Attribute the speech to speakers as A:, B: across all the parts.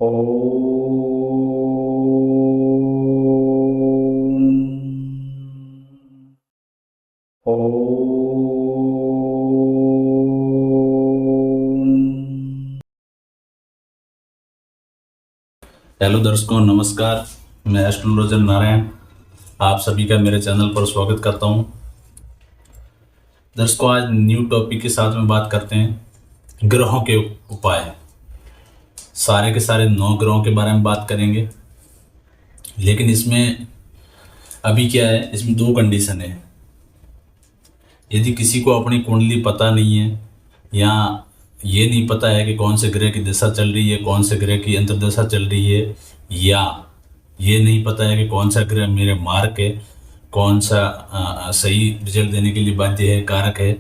A: Hello दर्शकों, नमस्कार। मैं एस्ट्रोलॉजर नारायण आप सभी का मेरे चैनल पर स्वागत करता हूं। दर्शकों, आज न्यू टॉपिक के साथ में बात करते हैं ग्रहों के उपाय। सारे के सारे 9 ग्रहों के बारे में बात करेंगे, लेकिन इसमें अभी क्या है, इसमें 2 कंडीशन है। यदि किसी को अपनी कुंडली पता नहीं है या ये नहीं पता है कि कौन से ग्रह की दशा चल रही है, कौन से ग्रह की अंतर्दशा चल रही है, या ये नहीं पता है कि कौन सा ग्रह मेरे मार्क है, कौन सा सही रिजल्ट देने के लिए बाध्य है, कारक है,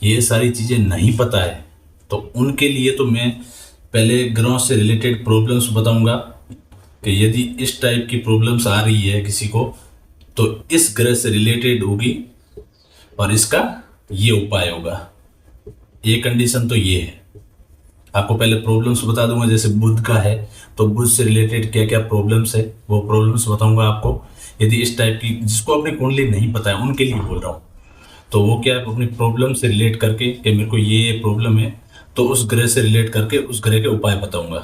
A: ये सारी चीज़ें नहीं पता है, तो उनके लिए तो मैं पहले ग्रहों से रिलेटेड प्रॉब्लम्स बताऊंगा कि यदि इस टाइप की प्रॉब्लम्स आ रही है किसी को तो इस ग्रह से रिलेटेड होगी और इसका ये उपाय होगा। ये कंडीशन तो ये है। आपको पहले प्रॉब्लम्स बता दूंगा, जैसे बुध का है तो बुध से रिलेटेड क्या क्या प्रॉब्लम्स है वो प्रॉब्लम्स बताऊंगा आपको। यदि इस टाइप की जिसको अपनी कुंडली नहीं पता है उनके लिए बोल रहा हूँ, तो वो क्या है, अपनी प्रॉब्लम से रिलेट करके कि मेरे को ये प्रॉब्लम है तो उस ग्रह से रिलेट करके उस ग्रह के उपाय बताऊंगा।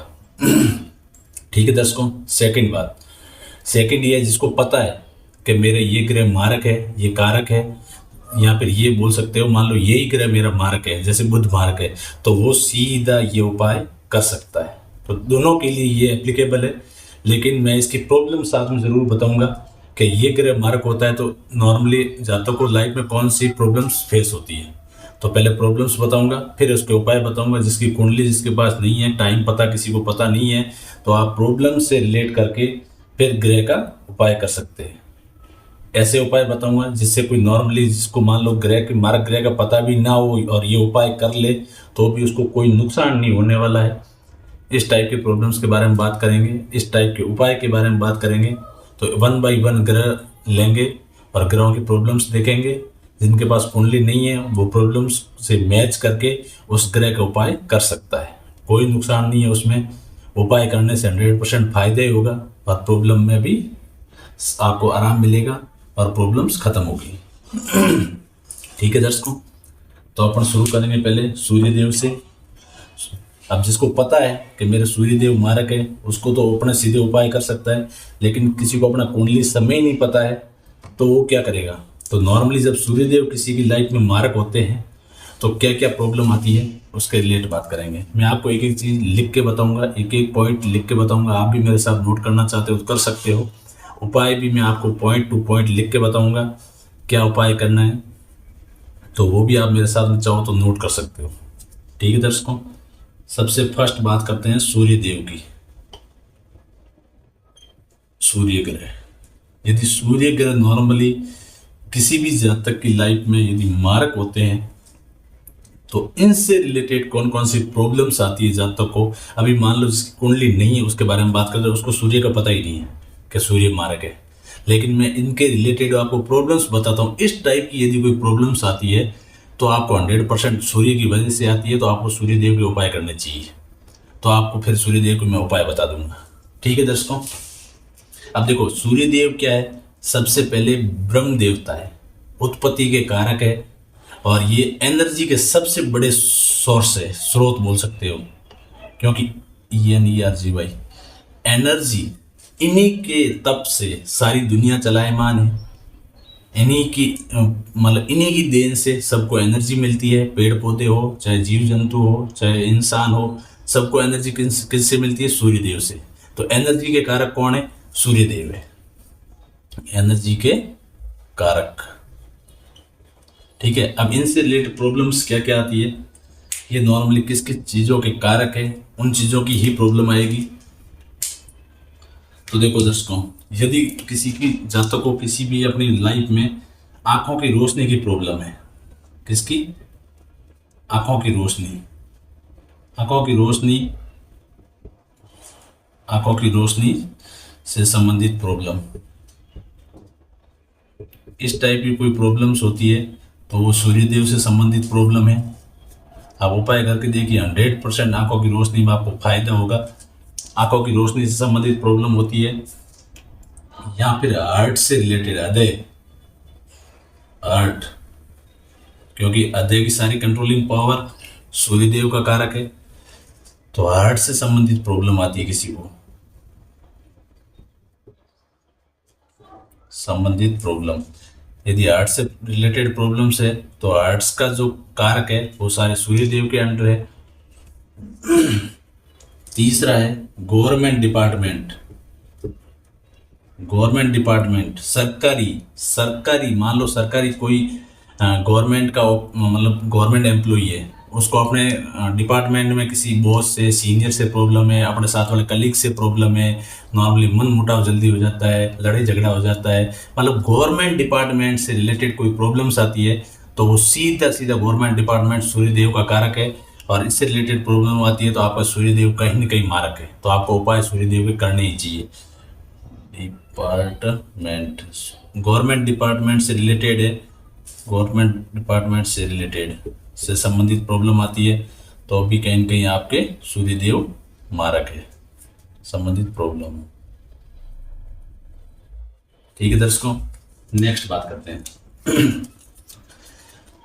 A: ठीक है दर्शकों। सेकंड ये है जिसको पता है कि मेरे ये ग्रह मारक है, ये कारक है, या फिर ये बोल सकते हो मान लो यही ग्रह मेरा मार्क है, जैसे बुध मार्क है, तो वो सीधा ये उपाय कर सकता है। तो दोनों के लिए ये एप्लीकेबल है, लेकिन मैं इसकी प्रॉब्लम साथ में ज़रूर बताऊंगा कि ये ग्रह मार्क होता है तो नॉर्मली जातकों को लाइफ में कौन सी प्रॉब्लम्स फेस होती है। तो पहले प्रॉब्लम्स बताऊंगा, फिर उसके उपाय बताऊंगा। जिसकी कुंडली जिसके पास नहीं है, टाइम पता किसी को पता नहीं है, तो आप प्रॉब्लम से रिलेट करके फिर ग्रह का उपाय कर सकते हैं। ऐसे उपाय बताऊंगा जिससे कोई नॉर्मली जिसको मान लो ग्रह के मारक ग्रह का पता भी ना हो और ये उपाय कर ले तो भी उसको कोई नुकसान नहीं होने वाला है। इस टाइप के प्रॉब्लम्स के बारे में बात करेंगे, इस टाइप के उपाय के बारे में बात करेंगे। तो 1 बाय 1 ग्रह लेंगे और ग्रहों की प्रॉब्लम्स देखेंगे। जिनके पास कुंडली नहीं है वो प्रॉब्लम्स से मैच करके उस ग्रह का उपाय कर सकता है। कोई नुकसान नहीं है उसमें, उपाय करने से 100% फायदा ही होगा और प्रॉब्लम में भी आपको आराम मिलेगा और प्रॉब्लम्स खत्म होगी। ठीक है दर्शकों, तो अपन शुरू करेंगे पहले सूर्यदेव से। अब जिसको पता है कि मेरे सूर्यदेव मारक है उसको तो अपने सीधे उपाय कर सकता है, लेकिन किसी को अपना कुंडली समय नहीं पता है तो वो क्या करेगा। तो नॉर्मली जब सूर्यदेव किसी की लाइफ में मारक होते हैं तो क्या क्या प्रॉब्लम आती है उसके रिलेटेड बात करेंगे। मैं आपको एक एक चीज़ लिख के बताऊंगा, एक एक पॉइंट लिख के बताऊंगा। आप भी मेरे साथ नोट करना चाहते हो तो कर सकते हो। उपाय भी मैं आपको पॉइंट टू पॉइंट लिख के बताऊंगा क्या उपाय करना है, तो वो भी आप मेरे साथ में चाहो तो नोट कर सकते हो। ठीक है दर्शकों, सबसे फर्स्ट बात करते हैं सूर्य देव की। सूर्य ग्रह, यदि सूर्य ग्रह नॉर्मली किसी भी जातक की लाइफ में यदि मारक होते हैं तो इनसे रिलेटेड कौन कौन सी प्रॉब्लम्स आती है जातक को। अभी मान लो जिसकी कुंडली नहीं है उसके बारे में बात करते हैं, उसको सूर्य का पता ही नहीं है कि सूर्य मारक है, लेकिन मैं इनके रिलेटेड आपको प्रॉब्लम्स बताता हूँ। इस टाइप की यदि कोई प्रॉब्लम्स आती है तो आपको 100% सूर्य की वजह से आती है तो आपको सूर्य देव के उपाय करने चाहिए। तो आपको फिर सूर्य देव को मैं उपाय बता दूंगा। ठीक है दर्शकों, अब देखो सूर्य देव क्या है, सबसे पहले ब्रह्म देवता है, उत्पत्ति के कारक है और ये एनर्जी के सबसे बड़े सोर्स है, स्रोत बोल सकते हो, क्योंकि ENERGY एनर्जी इन्हीं के तप से सारी दुनिया चलायमान है। इन्हीं की मतलब इन्हीं की देन से सबको एनर्जी मिलती है। पेड़ पौधे हो, चाहे जीव जंतु हो, चाहे इंसान हो, सबको एनर्जी किससे मिलती है, सूर्यदेव से। तो एनर्जी के कारक कौन है, सूर्यदेव है, एनर्जी के कारक। ठीक है, अब इनसे रिलेटेड प्रॉब्लम्स क्या क्या आती है, ये नॉर्मली किस किस चीज़ों के कारक है उन चीज़ों की ही प्रॉब्लम आएगी। तो देखो दोस्तों, यदि किसी की जातक को किसी भी अपनी लाइफ में आंखों की रोशनी की प्रॉब्लम है, किसकी, आंखों की रोशनी, आंखों की रोशनी, आंखों की रोशनी से संबंधित प्रॉब्लम, इस टाइप की कोई प्रॉब्लम्स होती है तो वो सूर्यदेव से संबंधित प्रॉब्लम है। आप उपाय करके देखिए 100% आंखों की रोशनी में आपको फायदा होगा। आंखों की रोशनी से संबंधित प्रॉब्लम होती है, या फिर हार्ट से रिलेटेड, हृदय, हार्ट, क्योंकि हृदय की सारी कंट्रोलिंग पावर सूर्यदेव का कारक है। तो हार्ट से संबंधित प्रॉब्लम आती है किसी को, संबंधित प्रॉब्लम, यदि हार्ट से रिलेटेड प्रॉब्लम्स है तो हार्ट्स का जो कारक है वो सारे सूर्यदेव के अंडर है। तीसरा है गवर्नमेंट डिपार्टमेंट, गवर्नमेंट डिपार्टमेंट, सरकारी, सरकारी, मान लो सरकारी कोई गवर्नमेंट का मतलब गवर्नमेंट एम्प्लॉई है, उसको अपने डिपार्टमेंट में किसी बॉस से, सीनियर से प्रॉब्लम है, अपने साथ वाले कलीग से प्रॉब्लम है, नॉर्मली मन मुटाव जल्दी हो जाता है, लड़ाई झगड़ा हो जाता है, मतलब गवर्नमेंट डिपार्टमेंट से रिलेटेड कोई प्रॉब्लम्स आती है तो वो सीधा सीधा गवर्नमेंट डिपार्टमेंट सूर्यदेव का कारक है। और इससे रिलेटेड प्रॉब्लम आती है तो आपका सूर्यदेव कहीं ना कहीं मारक है, तो आपको उपाय सूर्यदेव के करने ही चाहिए। डिपार्टमेंट, गवर्नमेंट डिपार्टमेंट से रिलेटेड है, गवर्नमेंट डिपार्टमेंट से रिलेटेड से संबंधित प्रॉब्लम आती है तो भी कहीं न कहीं आपके सूर्यदेव मारक है, संबंधित प्रॉब्लम। ठीक है दर्शकों, नेक्स्ट बात करते हैं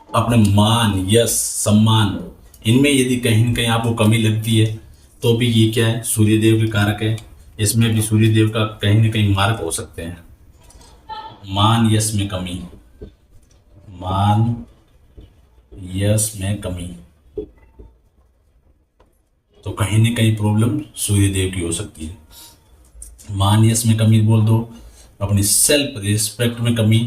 A: अपने मान, यश, सम्मान, इनमें यदि कहीं न कहीं आपको कमी लगती है तो भी ये क्या है, सूर्यदेव के कारक है, इसमें भी सूर्यदेव का कहीं न कहीं मार्क हो सकते हैं। मान यश में कमी, मान यश में कमी, तो कहीं न कहीं प्रॉब्लम सूर्यदेव की हो सकती है। मान यश में कमी बोल दो, अपनी सेल्फ रिस्पेक्ट में कमी,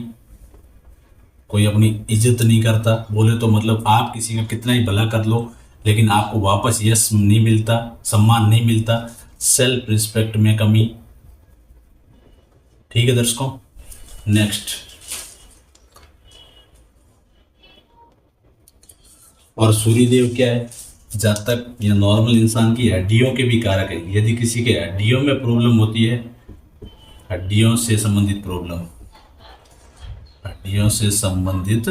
A: कोई अपनी इज्जत नहीं करता, बोले तो मतलब आप किसी का कितना ही भला कर लो लेकिन आपको वापस यश नहीं मिलता, सम्मान नहीं मिलता, सेल्फ रिस्पेक्ट में कमी। ठीक है दर्शकों, नेक्स्ट, और सूर्यदेव क्या है, जातक या नॉर्मल इंसान की हड्डियों के भी कारक है। यदि किसी के हड्डियों में प्रॉब्लम होती है, हड्डियों से संबंधित प्रॉब्लम, हड्डियों से संबंधित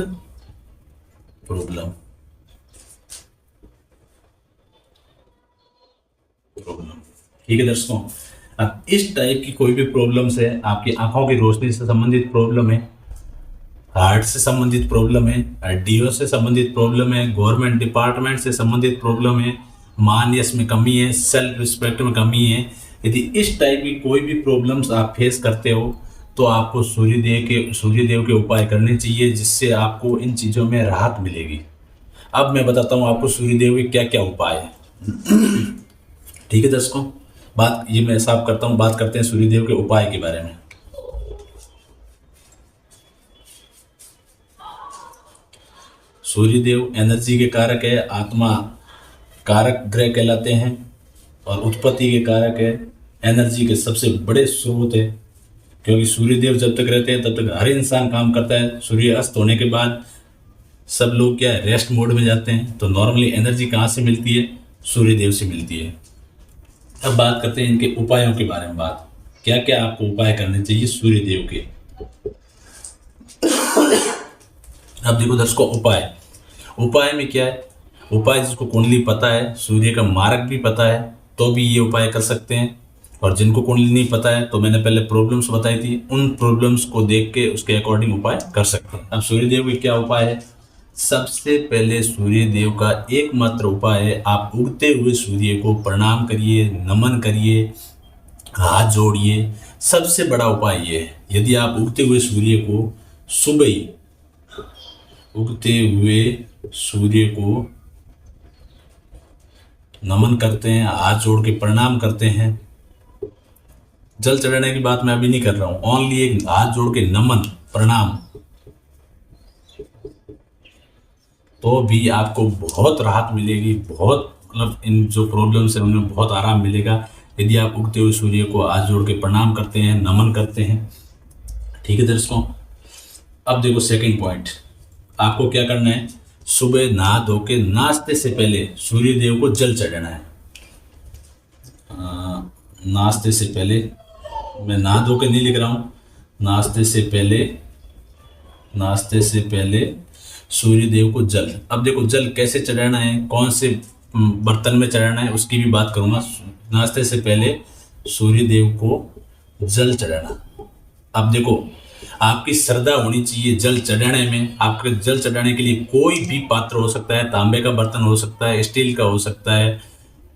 A: प्रॉब्लम, ठीक है दर्शकों। अब इस टाइप की कोई भी प्रॉब्लम्स है, आपकी आंखों की रोशनी से संबंधित प्रॉब्लम है, हार्ट से संबंधित प्रॉब्लम है, हड्डियों से संबंधित प्रॉब्लम है, गवर्नमेंट डिपार्टमेंट से संबंधित प्रॉब्लम है, मान यश में कमी है, सेल्फ रिस्पेक्ट में कमी है, यदि इस टाइप की कोई भी प्रॉब्लम्स आप फेस करते हो तो आपको सूर्यदेव के उपाय करने चाहिए, जिससे आपको इन चीज़ों में राहत मिलेगी। अब मैं बताता हूँ आपको सूर्यदेव के क्या क्या उपाय है। ठीक है दर्शकों, बात ये मैं साफ करता हूँ, बात करते हैं सूर्यदेव के उपाय के बारे में। सूर्यदेव एनर्जी के कारक है, आत्मा कारक ग्रह कहलाते हैं, और उत्पत्ति के कारक है, एनर्जी के सबसे बड़े स्रोत है, क्योंकि सूर्यदेव जब तक रहते हैं तब तक हर इंसान काम करता है। सूर्य अस्त होने के बाद सब लोग क्या है, रेस्ट मोड में जाते हैं, तो नॉर्मली एनर्जी कहाँ से मिलती है, सूर्यदेव से मिलती है। अब बात करते हैं इनके उपायों के बारे में, बात क्या क्या आपको उपाय करने चाहिए सूर्यदेव के। अब देखो दर्शकों, उपाय में क्या है, उपाय जिसको कुंडली पता है, सूर्य का मार्ग भी पता है तो भी ये उपाय कर सकते हैं, और जिनको कुंडली नहीं पता है तो मैंने पहले प्रॉब्लम्स बताई थी, उन प्रॉब्लम्स को देख के उसके अकॉर्डिंग उपाय कर सकते हैं। अब सूर्यदेव के क्या उपाय है, सबसे पहले सूर्यदेव का एकमात्र उपाय है, आप उगते हुए सूर्य को प्रणाम करिए, नमन करिए, हाथ जोड़िए। सबसे बड़ा उपाय ये है, यदि आप उगते हुए सूर्य को सुबह ही, उगते हुए सूर्य को नमन करते हैं, हाथ जोड़ के प्रणाम करते हैं, जल चढ़ाने की बात मैं अभी नहीं कर रहा हूं, ओनली एक हाथ जोड़ के नमन प्रणाम, तो भी आपको बहुत राहत मिलेगी, बहुत मतलब इन जो प्रॉब्लम्स है उनमें बहुत आराम मिलेगा यदि आप उगते हुए सूर्य को हाथ जोड़ के प्रणाम करते हैं, नमन करते हैं। ठीक है दर्शकों, अब देखो सेकंड पॉइंट, आपको क्या करना है, सुबह नहा धो के नाश्ते से पहले सूर्यदेव को जल चढ़ाना है। नाश्ते से पहले, मैं नहा धो के नहीं लिख रहा हूँ, नाश्ते से पहले सूर्यदेव को जल। अब देखो जल कैसे चढ़ाना है, कौन से बर्तन में चढ़ाना है उसकी भी बात करूँगा। नाश्ते से पहले सूर्य देव को जल चढ़ाना। अब देखो, आपकी श्रद्धा होनी चाहिए जल चढ़ाने में। आपके जल चढ़ाने के लिए कोई भी पात्र हो सकता है, तांबे का बर्तन हो सकता है, स्टील का हो सकता है,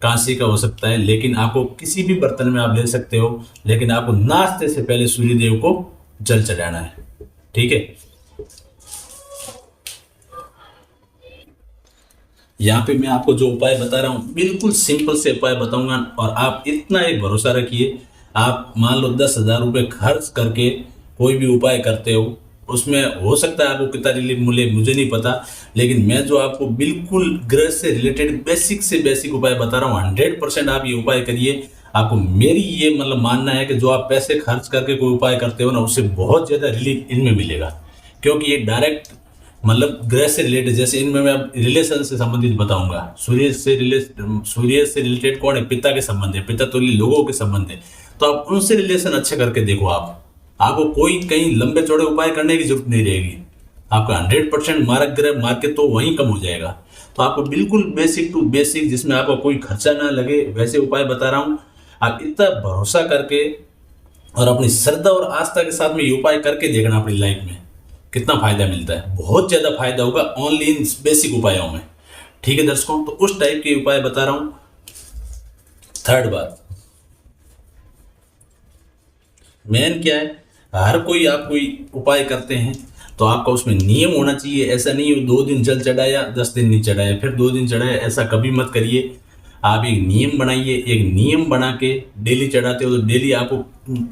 A: कांसी का हो सकता है, लेकिन आपको किसी भी बर्तन में आप ले सकते हो, लेकिन आपको नाश्ते से पहले सूर्य देव को जल चढ़ाना है। ठीक है, यहाँ पे मैं आपको जो उपाय बता रहा हूँ बिल्कुल सिंपल से उपाय बताऊंगा, और आप इतना एक भरोसा रखिए। आप मान लो 10,000 रुपये खर्च करके कोई भी उपाय करते हो, उसमें हो सकता है आपको कितना रिलीफ मिले मुझे नहीं पता, लेकिन मैं जो आपको बिल्कुल ग्रह से रिलेटेड बेसिक से बेसिक उपाय बता रहा हूँ, 100% आप ये उपाय करिए। आपको मेरी ये मतलब मानना है कि जो आप पैसे खर्च करके कोई उपाय करते हो ना, उससे बहुत ज़्यादा रिलीफ इनमें मिलेगा, क्योंकि ये डायरेक्ट मतलब ग्रह से रिलेटेड। जैसे इनमें मैं रिलेशन से संबंधित बताऊंगा। सूर्य से रिलेटेड कौन है? पिता के संबंध है, पिता तुल्य लोगों के संबंध है, तो आप उनसे रिलेशन अच्छे करके देखो। आपको कोई कहीं लंबे चौड़े उपाय करने की जरूरत नहीं रहेगी। आपका 100% मारक ग्रह मार के तो वहीं कम हो जाएगा। तो आपको बिल्कुल बेसिक टू बेसिक, जिसमें आपको कोई खर्चा ना लगे, वैसे उपाय बता रहा हूँ। आप इतना भरोसा करके और अपनी श्रद्धा और आस्था के साथ में ये उपाय करके देखना, अपनी लाइफ में कितना फायदा मिलता है। बहुत ज्यादा फायदा होगा ओनली इन बेसिक उपायों में। ठीक है दर्शकों, तो उस टाइप के उपाय बता रहा हूं। थर्ड बात, मेन क्या है, हर कोई आप कोई उपाय करते हैं तो आपका उसमें नियम होना चाहिए। ऐसा नहीं हो 2 दिन जल चढ़ाया 10 दिन नहीं चढ़ाया, फिर 2 दिन चढ़ाया, ऐसा कभी मत करिए। आप एक नियम बनाइए, एक नियम बना के डेली चढ़ाते हो तो डेली आपको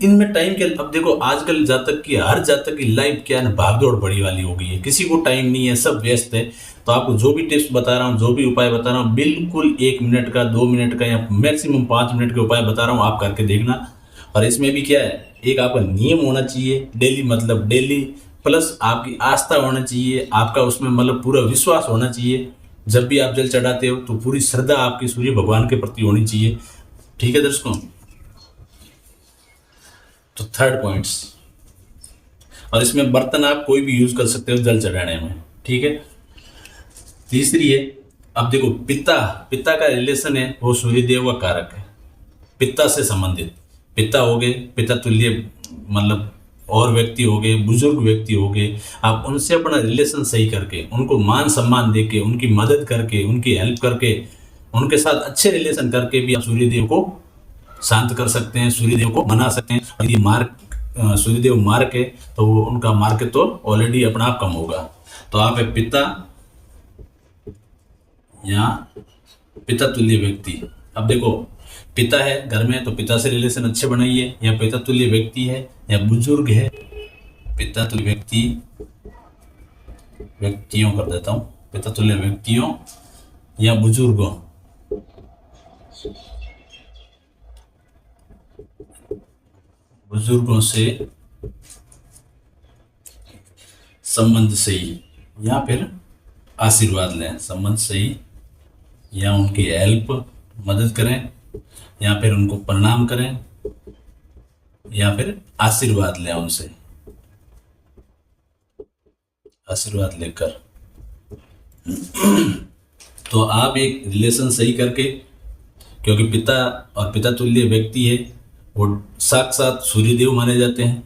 A: इनमें टाइम के। अब देखो आजकल जातक की, हर जातक की लाइफ क्या है ना, भागदौड़ बड़ी वाली हो गई है, किसी को टाइम नहीं है, सब व्यस्त है। तो आपको जो भी टिप्स बता रहा हूँ, जो भी उपाय बता रहा हूँ, बिल्कुल 1 मिनट का, 2 मिनट का, या मैक्सिमम 5 मिनट के उपाय बता रहा हूँ, आप करके देखना। और इसमें भी क्या है, एक आपका नियम होना चाहिए डेली, मतलब डेली, प्लस आपकी आस्था होना चाहिए, आपका उसमें मतलब पूरा विश्वास होना चाहिए। जब भी आप जल चढ़ाते हो तो पूरी श्रद्धा आपकी सूर्य भगवान के प्रति होनी चाहिए। ठीक है दर्शकों, तो थर्ड पॉइंट्स, और इसमें बर्तन आप कोई भी यूज कर सकते हो जल चढ़ाने में। ठीक है, तीसरी है, अब देखो पिता, पिता का रिलेशन है वो सूर्य देव का कारक है, पिता से संबंधित। पिता हो गए, पिता तुल्य मतलब और व्यक्ति हो गए, बुजुर्ग व्यक्ति हो गए। आप उनसे अपना रिलेशन सही करके, उनको मान सम्मान देके, उनकी मदद करके, उनकी हेल्प करके, उनके साथ अच्छे रिलेशन करके भी आप सूर्यदेव को शांत कर सकते हैं, सूर्यदेव को मना सकते हैं। और ये मार्क सूर्यदेव मार्क है तो वो उनका मार्क तो ऑलरेडी अपना आप कम होगा। तो आप है पिता या पिता तुल्य व्यक्ति। अब देखो पिता है घर में तो पिता से रिलेशन अच्छे बनाइए, या पिता तुल्य व्यक्ति है या बुजुर्ग है, पिता तुल्य व्यक्तियों कर देता हूँ, पिता तुल्य व्यक्तियों या बुजुर्गों, बुजुर्गों से संबंध सही या फिर आशीर्वाद लें, संबंध सही, या उनकी हेल्प मदद करें, या फिर उनको प्रणाम करें, या फिर आशीर्वाद लें उनसे, आशीर्वाद लेकर। तो आप एक रिलेशन सही करके, क्योंकि पिता और पिता तुल्य व्यक्ति है वो साक्षात सूर्यदेव माने जाते हैं,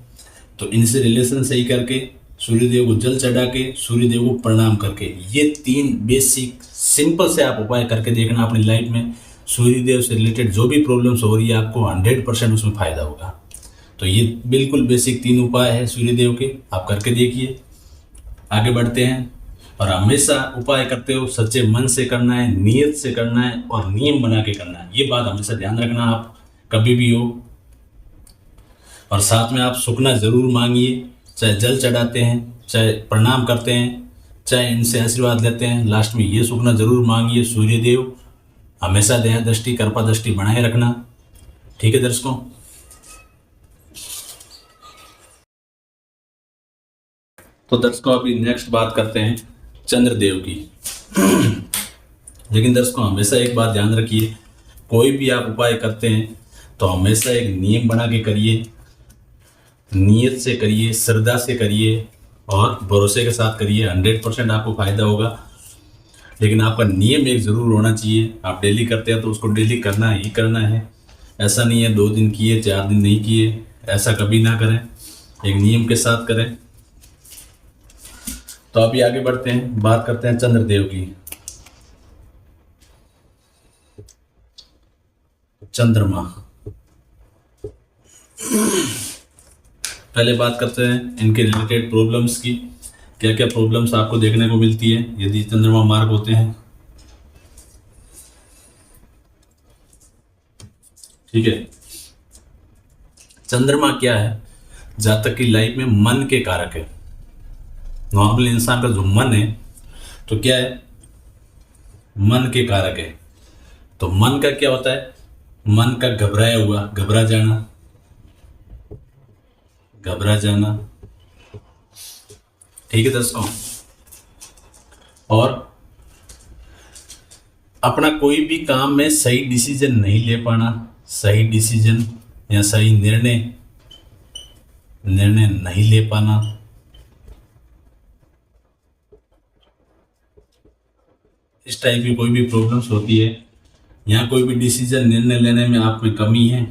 A: तो इनसे रिलेशन सही करके, सूर्यदेव को जल चढ़ा के, सूर्यदेव को प्रणाम करके, ये 3 बेसिक सिंपल से आप उपाय करके देखना अपनी लाइफ में। सूर्यदेव से रिलेटेड जो भी प्रॉब्लम्स हो रही है आपको 100% उसमें फायदा होगा। तो ये बिल्कुल बेसिक 3 उपाय है सूर्यदेव के, आप करके देखिए। आगे बढ़ते हैं, और हमेशा उपाय करते हो सच्चे मन से करना है, नियत से करना है, और नियम बना के करना है। ये बात हमेशा ध्यान रखना आप कभी भी हो। और साथ में आप सुखना जरूर मांगिए, चाहे जल चढ़ाते हैं, चाहे प्रणाम करते हैं, चाहे इनसे आशीर्वाद लेते हैं, लास्ट में ये सुखना जरूर मांगिए, सूर्यदेव हमेशा दया दृष्टि कृपा दृष्टि बनाए रखना। ठीक है दर्शकों, तो दर्शकों अभी नेक्स्ट बात करते हैं चंद्रदेव की। लेकिन दर्शकों हमेशा एक बात ध्यान रखिए, कोई भी आप उपाय करते हैं तो हमेशा एक नियम बना के करिए, नियत से करिए, श्रद्धा से करिए, और भरोसे के साथ करिए। 100% आपको फायदा होगा। लेकिन आपका नियम एक ज़रूर होना चाहिए। आप डेली करते हैं तो उसको डेली करना ही करना है। ऐसा नहीं है 2 दिन किए 4 दिन नहीं किए, ऐसा कभी ना करें, एक नियम के साथ करें। तो अभी आगे बढ़ते हैं, बात करते हैं चंद्रदेव की। चंद्रमा, पहले बात करते हैं इनके रिलेटेड प्रॉब्लम्स की। क्या क्या प्रॉब्लम्स आपको देखने को मिलती है यदि चंद्रमा मार्ग होते हैं। ठीक है, चंद्रमा क्या है, जातक की लाइफ में मन के कारक है। नॉर्मल इंसान का जो मन है तो क्या है, मन के कारक है। तो मन का क्या होता है, मन का घबराया हुआ, घबरा जाना, घबरा जाना। ठीक है दोस्तों, और अपना कोई भी काम में सही डिसीजन नहीं ले पाना, सही डिसीजन या सही निर्णय नहीं ले पाना। इस टाइप की कोई भी प्रॉब्लम्स होती है, या कोई भी डिसीजन निर्णय लेने में आपको कमी है,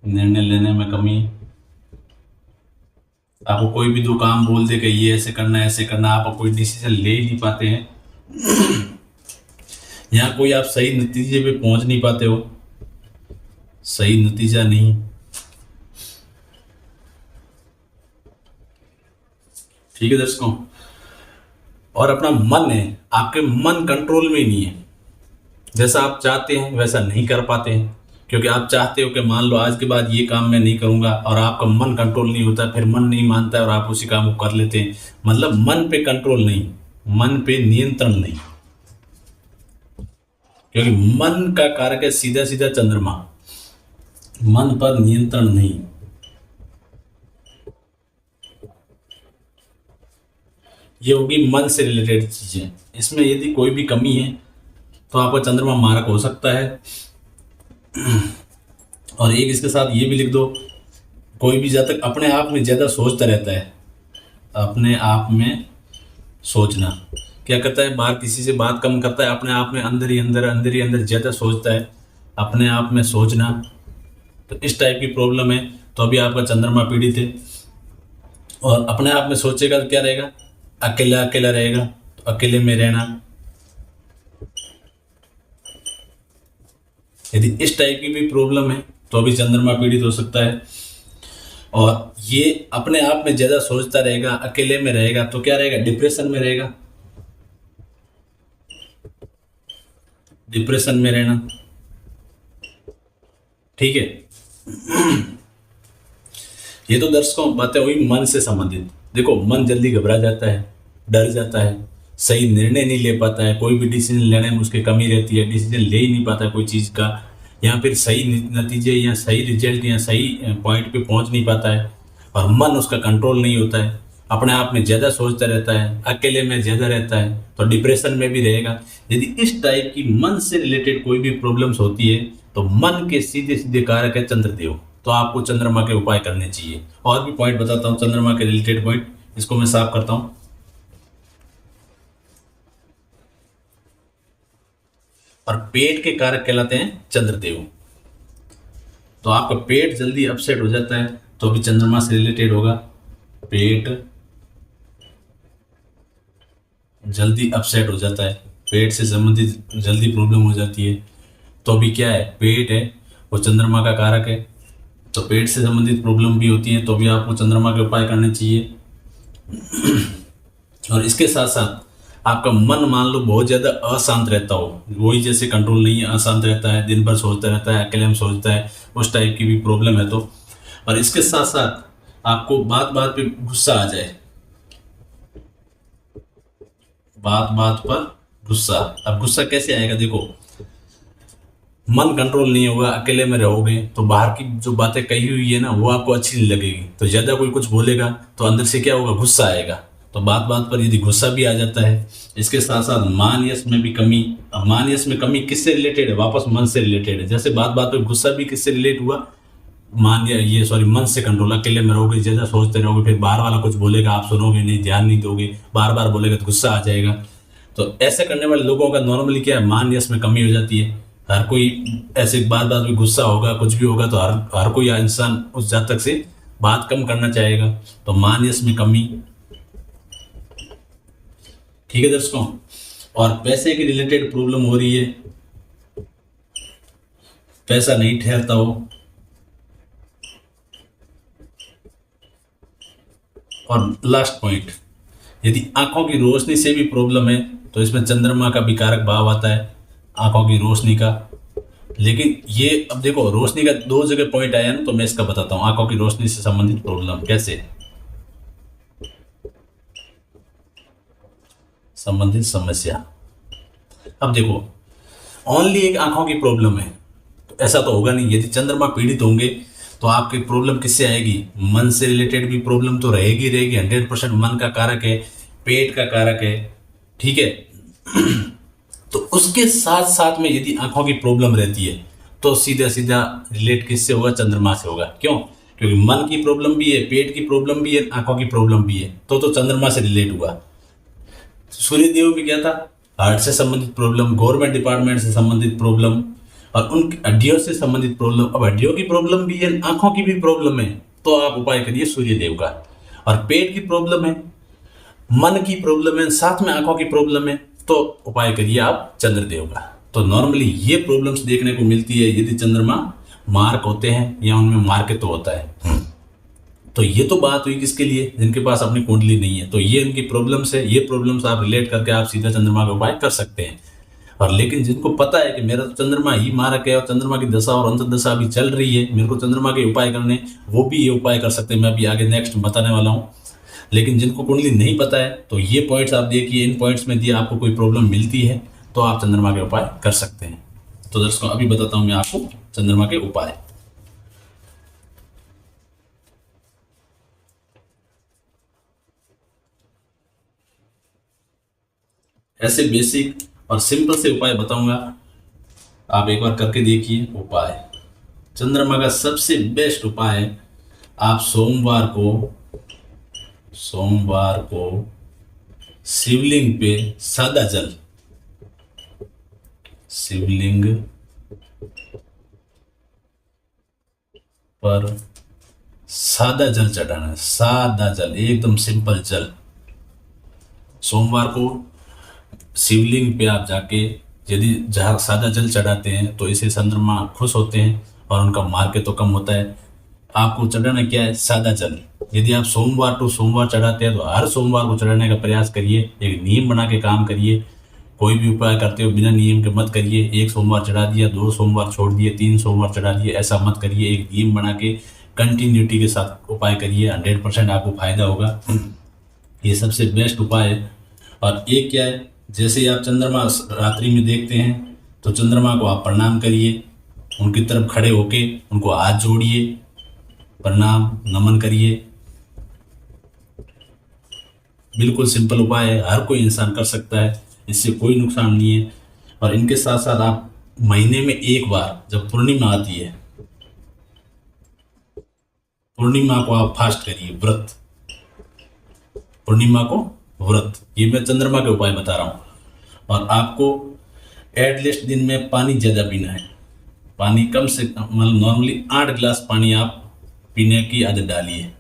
A: निर्णय लेने में कमी है। आपको कोई भी दो काम बोल दे कि ये ऐसे करना है ऐसे करना, आप कोई डिसीजन ले ही नहीं पाते हैं। यहाँ कोई आप सही नतीजे पे पहुंच नहीं पाते हो, सही नतीजा नहीं। ठीक है दर्शकों, और अपना मन है, आपके मन कंट्रोल में ही नहीं है। जैसा आप चाहते हैं वैसा नहीं कर पाते हैं, क्योंकि आप चाहते हो कि मान लो आज के बाद ये काम मैं नहीं करूंगा, और आपका मन कंट्रोल नहीं होता, फिर मन नहीं मानता है और आप उसी काम को कर लेते हैं। मतलब मन पे कंट्रोल नहीं, मन पे नियंत्रण नहीं, क्योंकि मन का कारक है सीधा सीधा चंद्रमा, मन पर नियंत्रण नहीं। ये होगी मन से रिलेटेड चीजें। इसमें यदि कोई भी कमी है तो आपका चंद्रमा मारक हो सकता है। और एक इसके साथ ये भी लिख दो, कोई भी जातक अपने आप में ज़्यादा सोचता रहता है, अपने आप में सोचना क्या करता है, बाहर किसी से बात कम करता है, अपने आप में अंदर ही अंदर ज़्यादा सोचता है, अपने आप में सोचना। तो इस टाइप की प्रॉब्लम है तो अभी आपका चंद्रमा पीड़ित है। और अपने आप में सोचेगा तो क्या रहेगा, अकेला अकेला रहेगा, तो अकेले में रहना। यदि इस टाइप की भी प्रॉब्लम है तो अभी चंद्रमा पीड़ित हो सकता है। और ये अपने आप में ज़्यादा सोचता रहेगा, अकेले में रहेगा, तो क्या रहेगा, डिप्रेशन में रहेगा, डिप्रेशन में रहना। ठीक है, ये तो दर्शकों बातें हुई मन से संबंधित। देखो, मन जल्दी घबरा जाता है, डर जाता है, सही निर्णय नहीं ले पाता है, कोई भी डिसीजन लेने में उसकी कमी रहती है, डिसीजन ले ही नहीं पाता है कोई चीज़ का, या फिर सही नतीजे या सही रिजल्ट या सही पॉइंट पे पहुंच नहीं पाता है। और मन उसका कंट्रोल नहीं होता है, अपने आप में ज़्यादा सोचता रहता है, अकेले में ज़्यादा रहता है, तो डिप्रेशन में भी रहेगा। यदि इस टाइप की मन से रिलेटेड कोई भी प्रॉब्लम्स होती है तो मन के सीधे सीधे कारक है चंद्रदेव, तो आपको चंद्रमा के उपाय करने चाहिए। और भी पॉइंट बताता हूँ चंद्रमा के रिलेटेड पॉइंट, इसको मैं साफ करता हूँ। और पेट के कारक कहलाते हैं चंद्रदेव। तो आपका पेट जल्दी अपसेट हो जाता है तो भी चंद्रमा से रिलेटेड होगा। पेट जल्दी अपसेट हो जाता है, पेट से संबंधित जल्दी प्रॉब्लम हो जाती है, तो भी क्या है, पेट है वो चंद्रमा का कारक है। तो पेट से संबंधित प्रॉब्लम भी होती है तो भी आपको चंद्रमा के उपाय करने चाहिए। और इसके साथ साथ आपका मन मान लो बहुत ज़्यादा अशांत रहता हो, वही जैसे कंट्रोल नहीं है, अशांत रहता है, दिन भर सोचता रहता है, अकेले में सोचता है, उस टाइप की भी प्रॉब्लम है तो। और इसके साथ साथ आपको बात बात पे गुस्सा आ जाए, बात बात पर गुस्सा। अब गुस्सा कैसे आएगा, देखो मन कंट्रोल नहीं होगा, अकेले में रहोगे तो बाहर की जो बातें कही हुई है ना वो आपको अच्छी नहीं लगेगी, तो ज़्यादा कोई कुछ बोलेगा तो अंदर से क्या होगा, गुस्सा आएगा। तो बात बात पर यदि गुस्सा भी आ जाता है। इसके साथ साथ मान यश में भी कमी। अब मान यश में कमी किससे रिलेटेड है, वापस मन से रिलेटेड है। जैसे बात बात पर गुस्सा भी किससे रिलेट हुआ, मन से कंट्रोल, अकेले में रहोगे, ज़्यादा सोचते रहोगे, फिर बाहर वाला कुछ बोलेगा आप सुनोगे नहीं, ध्यान नहीं दोगे, बार बार बोलेगा तो गुस्सा आ जाएगा। तो ऐसे करने वाले लोगों का नॉर्मली क्या है, मान यश में कमी हो जाती है। हर कोई ऐसे बात बात में गुस्सा होगा, कुछ भी होगा, तो हर कोई इंसान उस जातक से बात कम करना चाहेगा, तो मान यश में कमी। ठीक है दर्शकों, और पैसे के रिलेटेड प्रॉब्लम हो रही है, पैसा नहीं ठहरता हो। और लास्ट पॉइंट, यदि आंखों की रोशनी से भी प्रॉब्लम है तो इसमें चंद्रमा का भी कारक भाव आता है, आंखों की रोशनी का। लेकिन ये अब देखो, रोशनी का दो जगह पॉइंट आया ना, तो मैं इसका बताता हूँ आंखों की रोशनी से संबंधित प्रॉब्लम कैसे संबंधित समस्या। अब देखो, ओनली एक आंखों की प्रॉब्लम है तो ऐसा तो होगा नहीं। यदि चंद्रमा पीड़ित होंगे तो आपकी प्रॉब्लम किससे आएगी, मन से रिलेटेड भी प्रॉब्लम तो रहेगी रहेगी। 100% मन का कारक है, पेट का कारक है, ठीक है। तो उसके साथ साथ में यदि आंखों की प्रॉब्लम रहती है तो सीधा सीधा रिलेट किससे होगा, चंद्रमा से होगा। क्यों? क्योंकि मन की प्रॉब्लम भी है, पेट की प्रॉब्लम भी है, आंखों की प्रॉब्लम भी है, तो चंद्रमा से रिलेट हुआ। सूर्यदेव भी क्या था, हार्ट से संबंधित प्रॉब्लम, गवर्नमेंट डिपार्टमेंट से संबंधित प्रॉब्लम, और उन हड्डियों से संबंधित प्रॉब्लम। अब हड्डियों की प्रॉब्लम भी है, आंखों की भी प्रॉब्लम है, तो आप उपाय करिए सूर्यदेव का। और पेट की प्रॉब्लम है, मन की प्रॉब्लम है, साथ में आंखों की प्रॉब्लम है, तो उपाय करिए आप चंद्रदेव का। तो नॉर्मली ये प्रॉब्लम्स देखने को मिलती है यदि चंद्रमा मार्क होते हैं या उनमें मार्क तो होता है। तो ये तो बात हुई किसके लिए, जिनके पास अपनी कुंडली नहीं है, तो ये इनकी प्रॉब्लम्स है। ये प्रॉब्लम्स आप रिलेट करके आप सीधा चंद्रमा का उपाय कर सकते हैं। और लेकिन जिनको पता है कि मेरा तो चंद्रमा ही मारक है और चंद्रमा की दशा और अंतर्दशा अभी चल रही है, मेरे को चंद्रमा के उपाय करने, वो भी ये उपाय कर सकते हैं, मैं अभी आगे नेक्स्ट बताने वाला हूँ। लेकिन जिनको कुंडली नहीं पता है तो ये पॉइंट्स आप देखिए, इन पॉइंट्स में दिया आपको कोई प्रॉब्लम मिलती है तो आप चंद्रमा के उपाय कर सकते हैं। तो दर्शकों अभी बताता हूँ मैं आपको चंद्रमा के उपाय। ऐसे बेसिक और सिंपल से उपाय बताऊंगा, आप एक बार करके देखिए उपाय। चंद्रमा का सबसे बेस्ट उपाय है, आप सोमवार को शिवलिंग पे सादा जल, शिवलिंग पर सादा जल चढ़ाना है, सादा जल, एकदम सिंपल जल। सोमवार को शिवलिंग पे आप जाके यदि जहाँ सादा जल चढ़ाते हैं तो इसे चंद्रमा खुश होते हैं और उनका मार्के तो कम होता है। आपको चढ़ाना क्या है, सादा जल। यदि आप सोमवार टू सोमवार चढ़ाते हैं तो हर सोमवार को चढ़ाने का प्रयास करिए, एक नियम बना के काम करिए। कोई भी उपाय करते हो बिना नियम के मत करिए। एक सोमवार चढ़ा दिया, 2 सोमवार छोड़ दिए, 3 सोमवार चढ़ा दिए, ऐसा मत करिए। एक नियम बना के कंटिन्यूटी के साथ उपाय करिए, 100% आपको फायदा होगा। ये सबसे बेस्ट उपाय है। और एक क्या है, जैसे ही आप चंद्रमा रात्रि में देखते हैं तो चंद्रमा को आप प्रणाम करिए, उनकी तरफ खड़े होके उनको हाथ जोड़िए, प्रणाम नमन करिए। बिल्कुल सिंपल उपाय है, हर कोई इंसान कर सकता है, इससे कोई नुकसान नहीं है। और इनके साथ साथ आप महीने में एक बार जब पूर्णिमा आती है, पूर्णिमा को आप फास्ट करिए, व्रत, पूर्णिमा को व्रत। ये मैं चंद्रमा के उपाय बता रहा हूँ। और आपको एटलीस्ट दिन में पानी ज़्यादा पीना है, पानी कम से कम, मतलब नॉर्मली 8 गिलास पानी आप पीने की आदत डालिए,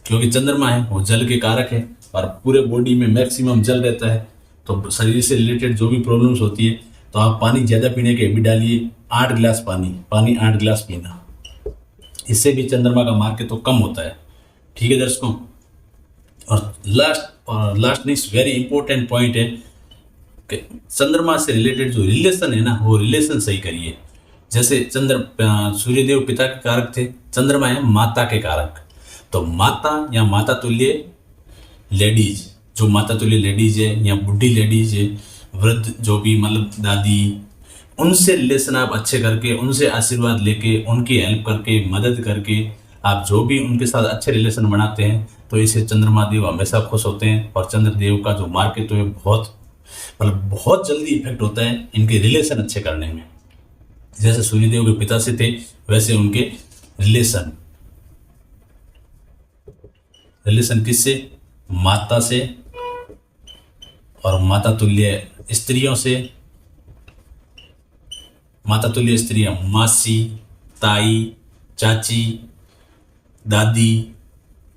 A: क्योंकि चंद्रमा है वो जल के कारक है और पूरे बॉडी में मैक्सिमम जल रहता है। तो शरीर से रिलेटेड जो भी प्रॉब्लम्स होती है तो आप पानी ज़्यादा पीने के भी डालिए। 8 गिलास पानी 8 गिलास पीना, इससे भी चंद्रमा का मार्के तो कम होता है। ठीक है दर्शकों, और लास्ट नहीं, वेरी इंपॉर्टेंट पॉइंट है कि चंद्रमा से रिलेटेड जो रिलेशन है ना, वो रिलेशन सही करिए। जैसे सूर्यदेव पिता के कारक थे, चंद्रमा है माता के कारक। तो माता या माता तुल्य लेडीज, जो माता तुल्य लेडीज है या बुढ़ी लेडीज है, वृद्ध जो भी मतलब दादी, उनसे रिलेशन आप अच्छे करके, उनसे आशीर्वाद लेके, उनकी हेल्प करके, मदद करके आप जो भी उनके साथ अच्छे रिलेशन बनाते हैं तो इससे चंद्रमा देव हमेशा खुश होते हैं। और चंद्रदेव का जो मार्केट तो बहुत जल्दी इफेक्ट होता है इनके रिलेशन अच्छे करने में। जैसे सूर्यदेव के पिता से थे वैसे उनके रिलेशन किससे, माता से, और माता तुल्य स्त्रियों से, माता तुल्य स्त्रियां, मासी, ताई, चाची, दादी,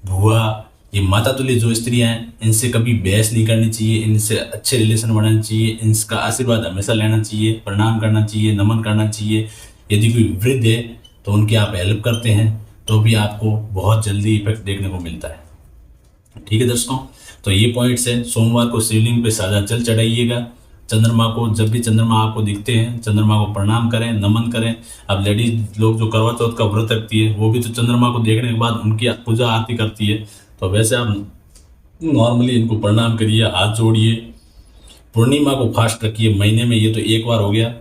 A: बुआ, ये माता तुल्य जो स्त्रियां हैं, इनसे कभी बहस नहीं करनी चाहिए, इनसे अच्छे रिलेशन बनाने चाहिए, इनका आशीर्वाद हमेशा लेना चाहिए, प्रणाम करना चाहिए, नमन करना चाहिए। यदि कोई वृद्ध है तो उनकी आप हेल्प करते हैं तो भी आपको बहुत जल्दी इफेक्ट देखने को मिलता है। ठीक है दोस्तों, तो ये पॉइंट्स है। सोमवार को शिवलिंग पे सादा जल चढ़ाइएगा। चंद्रमा को, जब भी चंद्रमा आपको दिखते हैं, चंद्रमा को प्रणाम करें, नमन करें। अब लेडीज लोग जो करवा चौथ का व्रत रखती है वो भी तो चंद्रमा को देखने के बाद उनकी पूजा आरती करती है, तो वैसे आप नॉर्मली इनको प्रणाम करिए, हाथ जोड़िए। पूर्णिमा को फास्ट रखिए महीने में, ये तो एक बार हो गया।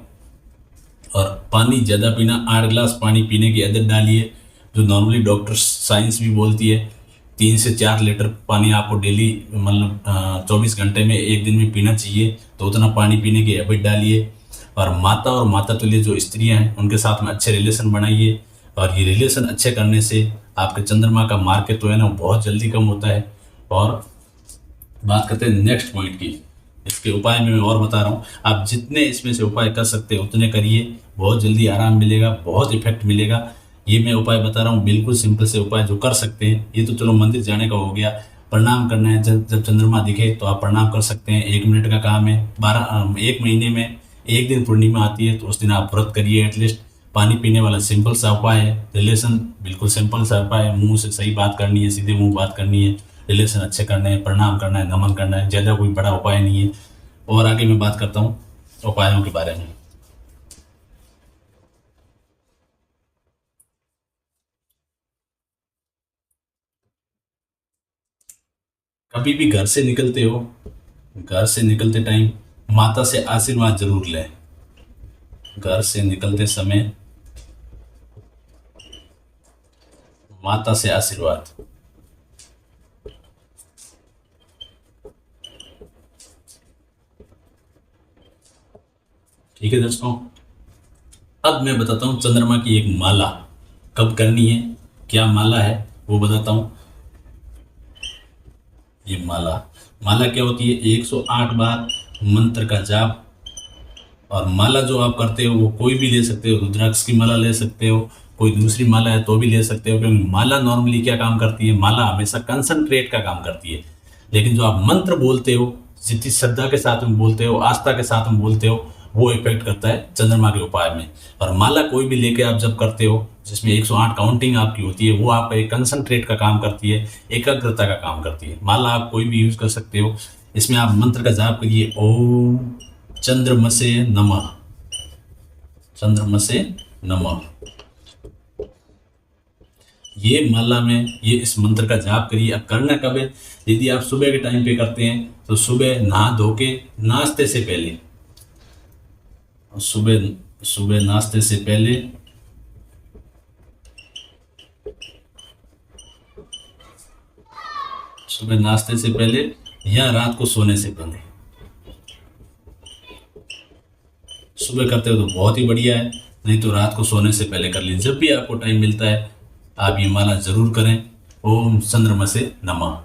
A: और पानी ज़्यादा पीना, 8 गिलास पानी पीने की आदत डालिए, जो नॉर्मली डॉक्टर साइंस भी बोलती है। 3 से 4 लीटर पानी आपको डेली, मतलब 24 घंटे में, एक दिन में पीना चाहिए, तो उतना पानी पीने की हैबिट डालिए। और माता तुल्य जो स्त्रियां हैं उनके साथ में अच्छे रिलेशन बनाइए, और ये रिलेशन अच्छे करने से आपके चंद्रमा का मार्केट तो है ना, बहुत जल्दी कम होता है। और बात करते हैं नेक्स्ट पॉइंट की। इसके उपाय में मैं और बता रहा हूँ, आप जितने इसमें से उपाय कर सकते हैं उतने करिए, बहुत जल्दी आराम मिलेगा, बहुत इफेक्ट मिलेगा। ये मैं उपाय बता रहा हूँ, बिल्कुल सिंपल से उपाय जो कर सकते हैं। ये तो चलो मंदिर जाने का हो गया। प्रणाम करना है, जब चंद्रमा दिखे तो आप प्रणाम कर सकते हैं, 1 मिनट का काम है। 1 महीने में 1 दिन पूर्णिमा आती है तो उस दिन आप व्रत करिए एटलीस्ट। पानी पीने वाला सिंपल सा उपाय है। रिलेशन बिल्कुल सिंपल सा उपाय है, मुंह से सही बात करनी है, सीधे मुंह बात करनी है, रिलेशन अच्छे करने हैं, प्रणाम करना है, नमन करना है, ज़्यादा कोई बड़ा उपाय नहीं है। और आगे मैं बात करता हूँ उपायों के बारे में। कभी भी घर से निकलते हो, घर से निकलते टाइम माता से आशीर्वाद जरूर लें। घर से निकलते समय माता से आशीर्वाद। ठीक है दोस्तों, अब मैं बताता हूँ चंद्रमा की एक माला कब करनी है, क्या माला है वो बताता हूँ। ये माला माला क्या होती है, 108 बार मंत्र का जाप। और माला जो आप करते हो वो कोई भी ले सकते हो, रुद्राक्ष की माला ले सकते हो, कोई दूसरी माला है तो भी ले सकते हो। क्योंकि माला नॉर्मली क्या काम करती है, माला हमेशा कंसंट्रेट का काम करती है। लेकिन जो आप मंत्र बोलते हो, जितनी श्रद्धा के साथ में बोलते हो, आस्था के साथ में बोलते हो, वो इफेक्ट करता है चंद्रमा के उपाय में। और माला कोई भी लेके आप जब करते हो, जिसमें 108 काउंटिंग आपकी होती है, वो आपका एक कंसंट्रेट का काम करती है, एकाग्रता का काम करती है। माला आप कोई भी यूज कर सकते हो। इसमें आप मंत्र का जाप करिए, ओम चंद्रमसे नमः, चंद्रमसे नमः। ये माला में ये इस मंत्र का जाप करिए। अब करना कब है, यदि आप सुबह के टाइम पे करते हैं तो सुबह नहा धो के नाश्ते से पहले, सुबह सुबह नाश्ते से पहले, सुबह नाश्ते से पहले या रात को सोने से पहले। सुबह करते हो तो बहुत ही बढ़िया है, नहीं तो रात को सोने से पहले कर लीजिए। जब भी आपको टाइम मिलता है आप ये माला जरूर करें। ओम चंद्रमा से नमः,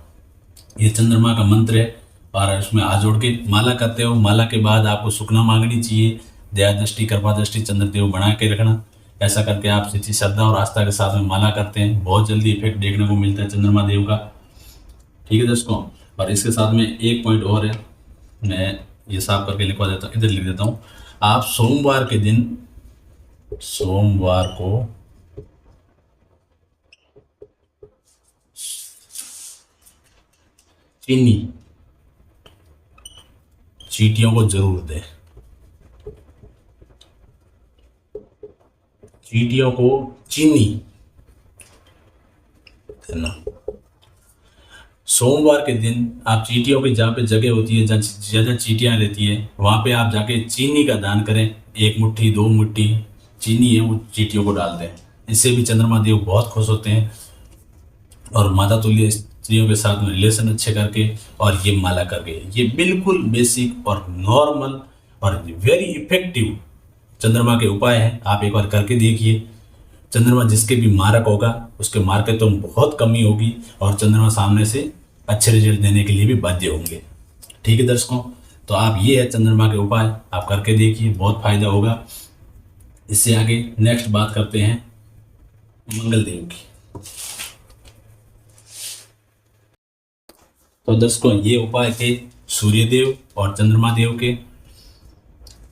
A: ये चंद्रमा का मंत्र है। और उसमें हाथ जोड़ के माला करते हो। माला के बाद आपको सुखना मांगनी चाहिए, दया दृष्टि, कृपा दृष्टि, चंद्रदेव बना के रखना। ऐसा करके आप सच्ची श्रद्धा और आस्था के साथ में माला करते हैं, बहुत जल्दी इफेक्ट देखने को मिलता है चंद्रमा देव का। ठीक है दोस्तों, और इसके साथ में एक पॉइंट और है, मैं ये साफ करके लिखवा देता हूँ, इधर लिख देता हूँ। आप सोमवार के दिन, सोमवार को चीनी चींटियों को जरूर दें। चींटियों को चीनी देना। सोमवार के दिन आप चींटियों की जहाँ पे जगह होती है, जहाँ ज़्यादा चींटियाँ रहती है, वहाँ पे आप जाके चीनी का दान करें। 1 मुट्ठी 2 मुट्ठी चीनी है वो चींटियों को डाल दें। इससे भी चंद्रमा देव बहुत खुश होते हैं। और माता तुल्य स्त्रियों के साथ में रिलेशन अच्छे करके और ये माला करके, ये बिल्कुल बेसिक और नॉर्मल और वेरी इफेक्टिव चंद्रमा के उपाय हैं। आप एक बार करके देखिए। चंद्रमा जिसके भी मारक होगा उसके मार्केट तो बहुत कमी होगी और चंद्रमा सामने से अच्छे रिजल्ट देने के लिए भी बाध्य होंगे। ठीक है दर्शकों, तो आप ये है चंद्रमा के उपाय, आप करके देखिए, बहुत फायदा होगा। इससे आगे नेक्स्ट बात करते हैं मंगल देव की। तो दर्शकों, ये उपाय थे सूर्य देव और चंद्रमा देव के।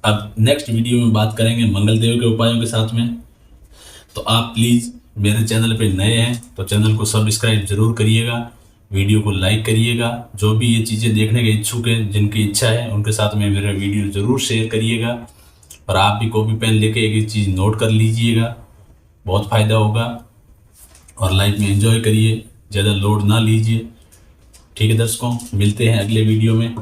A: अब नेक्स्ट वीडियो में बात करेंगे मंगल देव के उपायों के साथ में। तो आप प्लीज़ मेरे चैनल पे नए हैं तो चैनल को सब्सक्राइब जरूर करिएगा, वीडियो को लाइक करिएगा। जो भी ये चीज़ें देखने के इच्छुक हैं, जिनकी इच्छा है, उनके साथ में मेरा वीडियो ज़रूर शेयर करिएगा। और आप भी कॉपी पेन लेके एक चीज़ नोट कर लीजिएगा, बहुत फ़ायदा होगा। और लाइफ में एंजॉय करिए, ज़्यादा लोड ना लीजिए। ठीक है दर्शकों, मिलते हैं अगले वीडियो में।